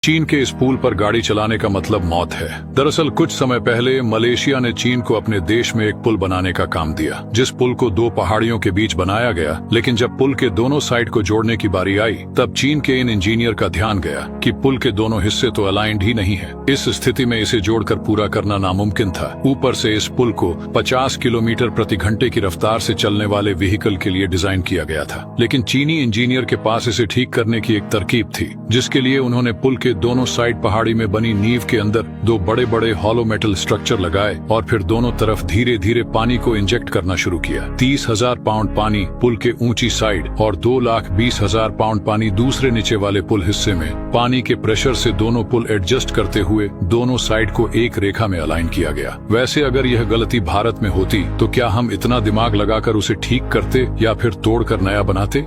चीन के इस पुल पर गाड़ी चलाने का मतलब मौत है। दरअसल कुछ समय पहले मलेशिया ने चीन को अपने देश में एक पुल बनाने का काम दिया, जिस पुल को दो पहाड़ियों के बीच बनाया गया। लेकिन जब पुल के दोनों साइड को जोड़ने की बारी आई, तब चीन के इन इंजीनियर का ध्यान गया कि पुल के दोनों हिस्से तो अलाइंड ही नहीं है। इस स्थिति में इसे जोड़कर पूरा करना नामुमकिन था। ऊपर से इस पुल को 50 किलोमीटर प्रति घंटे की रफ्तार से चलने वाले व्हीकल के लिए डिजाइन किया गया था। लेकिन चीनी इंजीनियर के पास इसे ठीक करने की एक तरकीब थी, जिसके लिए उन्होंने पुल के दोनों साइड पहाड़ी में बनी नींव के अंदर दो बड़े बड़े हॉलो मेटल स्ट्रक्चर लगाए और फिर दोनों तरफ धीरे धीरे पानी को इंजेक्ट करना शुरू किया। 30,000 पाउंड पानी पुल के ऊंची साइड और 2,20,000 पाउंड पानी दूसरे नीचे वाले पुल हिस्से में। पानी के प्रेशर से दोनों पुल एडजस्ट करते हुए दोनों साइड को एक रेखा में अलाइन किया गया। वैसे अगर यह गलती भारत में होती तो क्या हम इतना दिमाग लगाकर उसे ठीक करते या फिर तोड़कर नया बनाते?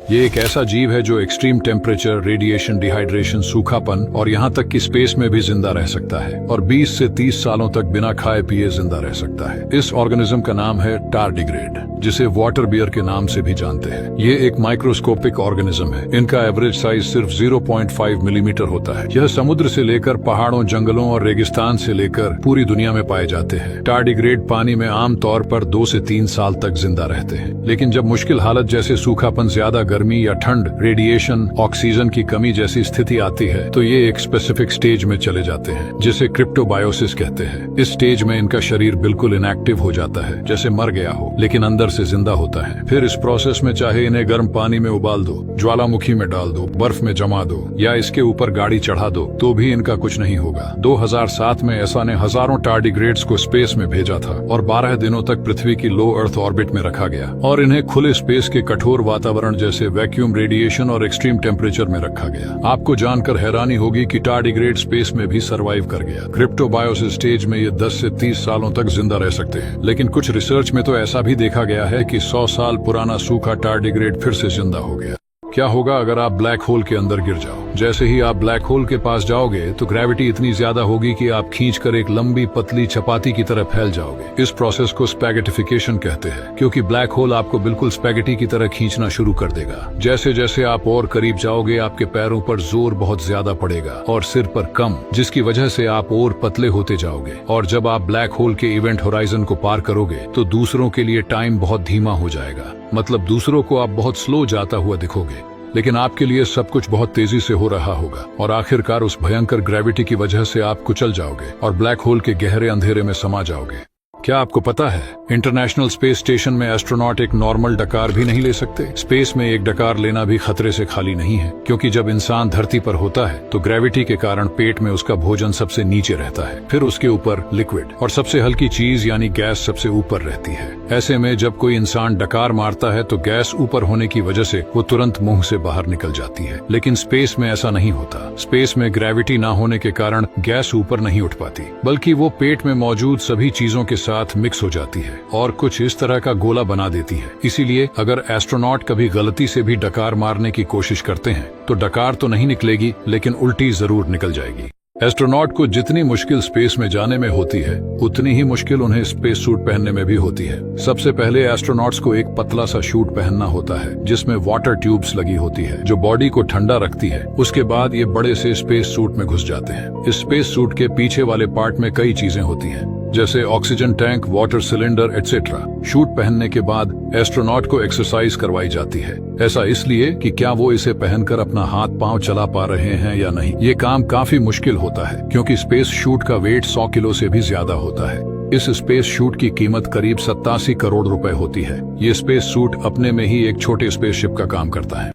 ये एक ऐसा जीव है जो एक्सट्रीम टेम्परेचर, रेडिएशन, डिहाइड्रेशन, सूखापन और यहाँ तक कि स्पेस में भी जिंदा रह सकता है और 20 से 30 सालों तक बिना खाए पिए जिंदा रह सकता है। इस ऑर्गेनिज्म का नाम है टार्डिग्रेड, जिसे वाटर बियर के नाम से भी जानते हैं। ये एक माइक्रोस्कोपिक ऑर्गेनिज्म है। इनका एवरेज साइज सिर्फ 0.5 मिलीमीटर होता है। यह समुद्र से लेकर पहाड़ों, जंगलों और रेगिस्तान से लेकर पूरी दुनिया में पाए जाते हैं। टार्डिग्रेड पानी में आमतौर पर 2 से 3 साल तक जिंदा रहते हैं, लेकिन जब मुश्किल हालत जैसे सूखापन, ज्यादा गर्मी या ठंड, रेडिएशन, ऑक्सीजन की कमी जैसी स्थिति आती है तो ये एक स्पेसिफिक स्टेज में चले जाते हैं, जिसे क्रिप्टोबायोसिस कहते हैं। इस स्टेज में इनका शरीर बिल्कुल इनएक्टिव हो जाता है, जैसे मर गया हो, लेकिन अंदर से जिंदा होता है। फिर इस प्रोसेस में चाहे इन्हें गर्म पानी में उबाल दो, ज्वालामुखी में डाल दो, बर्फ में जमा दो या इसके ऊपर गाड़ी चढ़ा दो, तो भी इनका कुछ नहीं होगा। 2007 में एसा ने हजारों टार्डिग्रेड्स को स्पेस में भेजा था और 12 दिनों तक पृथ्वी की लो अर्थ ऑर्बिट में रखा गया और इन्हें खुले स्पेस के कठोर वातावरण जैसे वैक्यूम, रेडिएशन और एक्सट्रीम टेम्परेचर में रखा गया। आपको जानकर हैरानी होगी कि टार्डिग्रेड स्पेस में भी सरवाइव कर गया। क्रिप्टोबायोसिस स्टेज में ये 10 से 30 सालों तक जिंदा रह सकते हैं, लेकिन कुछ रिसर्च में तो ऐसा भी देखा गया है कि 100 साल पुराना सूखा टार्डिग्रेड फिर से जिंदा हो गया। क्या होगा अगर आप ब्लैक होल के अंदर गिर जाओ? जैसे ही आप ब्लैक होल के पास जाओगे तो ग्रेविटी इतनी ज्यादा होगी कि आप खींचकर एक लंबी पतली चपाती की तरह फैल जाओगे। इस प्रोसेस को स्पैगेटिफिकेशन कहते हैं, क्योंकि ब्लैक होल आपको बिल्कुल स्पैगेटी की तरह खींचना शुरू कर देगा। जैसे जैसे आप और करीब जाओगे, आपके पैरों पर जोर बहुत ज्यादा पड़ेगा और सिर पर कम, जिसकी वजह से आप और पतले होते जाओगे। और जब आप ब्लैक होल के इवेंट होराइजन को पार करोगे तो दूसरों के लिए टाइम बहुत धीमा हो जाएगा। मतलब दूसरों को आप बहुत स्लो जाता हुआ दिखोगे, लेकिन आपके लिए सब कुछ बहुत तेजी से हो रहा होगा और आखिरकार उस भयंकर ग्रेविटी की वजह से आप कुचल जाओगे और ब्लैक होल के गहरे अंधेरे में समा जाओगे। क्या आपको पता है, इंटरनेशनल स्पेस स्टेशन में एस्ट्रोनॉट एक नॉर्मल डकार भी नहीं ले सकते। स्पेस में एक डकार लेना भी खतरे से खाली नहीं है, क्योंकि जब इंसान धरती पर होता है तो ग्रेविटी के कारण पेट में उसका भोजन सबसे नीचे रहता है, फिर उसके ऊपर लिक्विड और सबसे हल्की चीज यानी गैस सबसे ऊपर रहती है। ऐसे में जब कोई इंसान डकार मारता है तो गैस ऊपर होने की वजह से वो तुरंत मुंह से बाहर निकल जाती है, लेकिन स्पेस में ऐसा नहीं होता। स्पेस में ग्रेविटी ना होने के कारण गैस ऊपर नहीं उठ पाती, बल्कि वो पेट में मौजूद सभी चीजों के साथ मिक्स हो जाती है और कुछ इस तरह का गोला बना देती है। इसीलिए अगर एस्ट्रोनॉट कभी गलती से भी डकार मारने की कोशिश करते हैं तो डकार तो नहीं निकलेगी, लेकिन उल्टी जरूर निकल जाएगी। एस्ट्रोनॉट को जितनी मुश्किल स्पेस में जाने में होती है, उतनी ही मुश्किल उन्हें स्पेस सूट पहनने में भी होती है। सबसे पहले एस्ट्रोनॉट्स को एक पतला सा सूट पहनना होता है, जिसमें वाटर ट्यूब्स लगी होती है जो बॉडी को ठंडा रखती है। उसके बाद ये बड़े से स्पेस सूट में घुस जाते हैं। इस स्पेस सूट के पीछे वाले पार्ट में कई चीजें होती हैं, जैसे oxygen tank, water cylinder etcetera. Shoot पहनने के बाद एस्ट्रोनॉट को एक्सरसाइज करवाई जाती है। ऐसा इसलिए कि क्या वो इसे पहनकर अपना हाथ पांव चला पा रहे हैं या नहीं। ये काम काफी मुश्किल होता है, क्योंकि स्पेस शूट का वेट 100 किलो से भी ज्यादा होता है। इस स्पेस शूट की कीमत करीब 87 करोड़ रुपए होती है। ये स्पेस सूट अपने में ही एक छोटे स्पेसशिप का काम करता है।